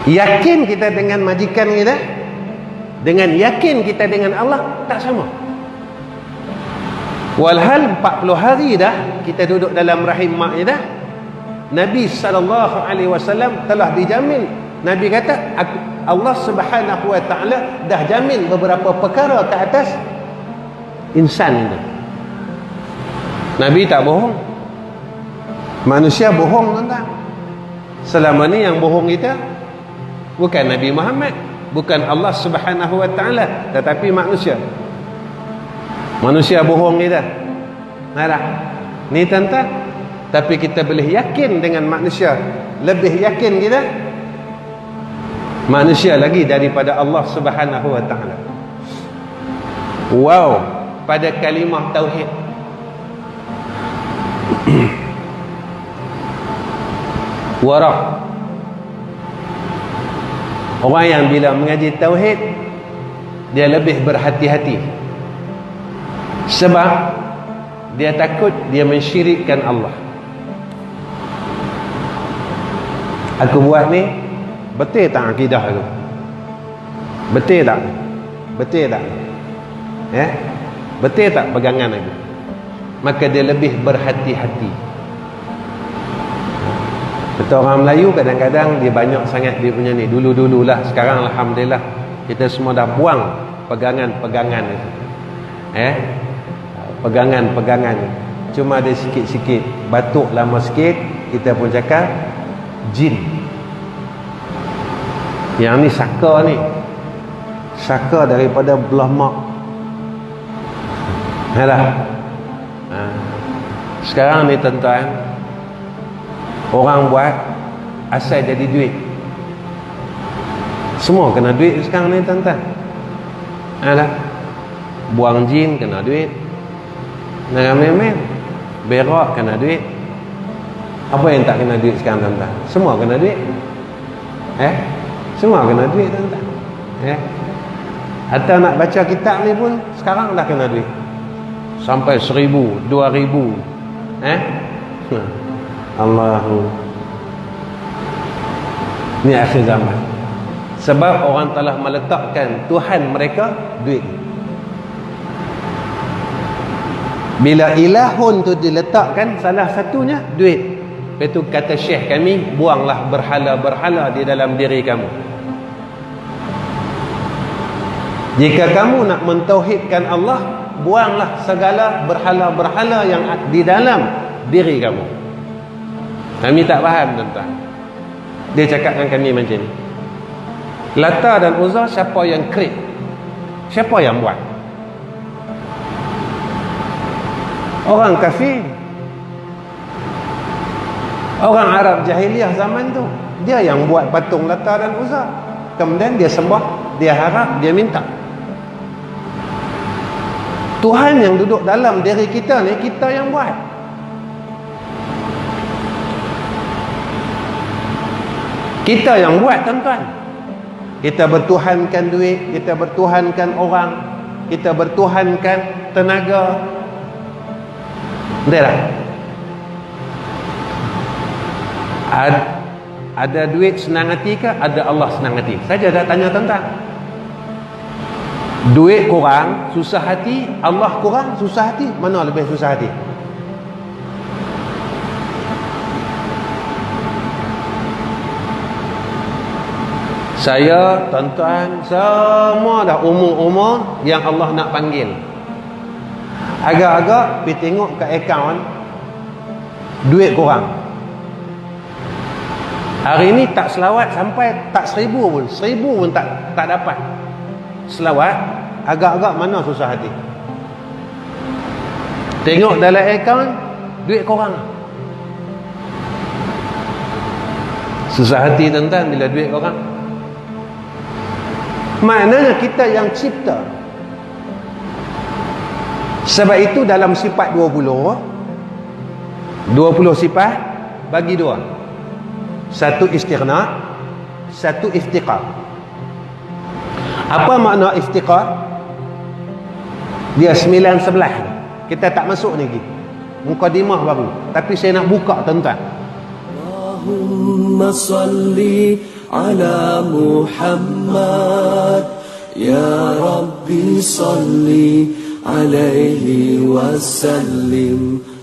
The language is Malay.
Yakin kita dengan majikan kita dengan yakin kita dengan Allah tak sama. Walhal 40 hari dah kita duduk dalam rahim mak kita dah, Nabi SAW telah dijamin. Nabi kata Allah Subhanahu Wa Taala dah jamin beberapa perkara ke atas insan itu. Nabi tak bohong. Manusia bohong tuan-tuan. Selama ni yang bohong kita bukan Nabi Muhammad, bukan Allah Subhanahu Wa Taala, tetapi manusia. Manusia bohong kita. Nah, ni tuan-tuan, tapi kita boleh yakin dengan manusia, lebih yakin kita manusia lagi daripada Allah Subhanahu Wa Taala. Wow, pada kalimah tauhid. Warah. Orang yang bila mengaji tauhid dia lebih berhati-hati, sebab dia takut dia mensyirikkan Allah. Aku buat ni betul tak akidah aku? Betul tak? Betul tak? Betul tak pegangan aku? Maka dia lebih berhati-hati. Betul, orang Melayu kadang-kadang dia banyak sangat dia punya ni. Dulu-dululah, sekarang alhamdulillah kita semua dah buang pegangan-pegangan itu. Pegangan-pegangan. Cuma ada sikit-sikit batuk lama sikit kita pun cakap jin. Yang ni saka ni. Saka daripada belah mak. Sekarang ni tuan-tuan, orang buat asal jadi duit. Semua kena duit sekarang ni tuan-tuan. Buang jin kena duit, main-main berak kena duit. Apa yang tak kena duit sekarang tuan-tuan? Semua kena duit. Semua kena duit tuan-tuan. Atau nak baca kitab ni pun sekarang dah kena duit. Sampai 1,000, 2,000. Allahu. Ni akhir zaman. Sebab orang telah meletakkan Tuhan mereka duit. Bila ilahun tu diletakkan, salah satunya duit. Itu kata syekh kami, buanglah berhala-berhala di dalam diri kamu. Jika kamu nak mentauhidkan Allah, buanglah segala berhala-berhala yang di dalam diri kamu. Kami tak faham tuan-tuan. Dia cakap dengan kami macam ni. Lata dan Uzza siapa yang create? Siapa yang buat? Orang kafir. Orang Arab jahiliah zaman tu, dia yang buat patung Lata dan Uzza. Kemudian dia sembah, dia harap, dia minta. Tuhan yang duduk dalam diri kita ni, kita yang buat. Kita yang buat tuan-tuan. Kita bertuhankan duit, kita bertuhankan orang, kita bertuhankan tenaga. Betul tak? Ada duit senang hati ke? Ada Allah senang hati? Saja dah tanya tuan-tuan. Duit kurang, susah hati. Allah kurang, susah hati. Mana lebih susah hati? Saya, tuan-tuan, semua dah umur-umur yang Allah nak panggil. Agak-agak pergi tengok kat akaun, duit kurang. Hari ni tak selawat sampai tak 1,000 pun. 1,000 pun tak dapat selawat. Agak-agak mana susah hati. Tengok dalam akaun, duit kurang. Susah hati tuan-tuan bila duit kurang. Maknanya kita yang cipta. Sebab itu dalam sifat 20 sifat bagi dua. Satu istighna, satu iftiqar. Apa makna iftiqar? Dia 9-11. Kita tak masuk lagi. Mukadimah baru. Tapi saya nak buka tuan-tuan. Allahumma salli ala Muhammad, ya Rabbi salli alaihi wasallim.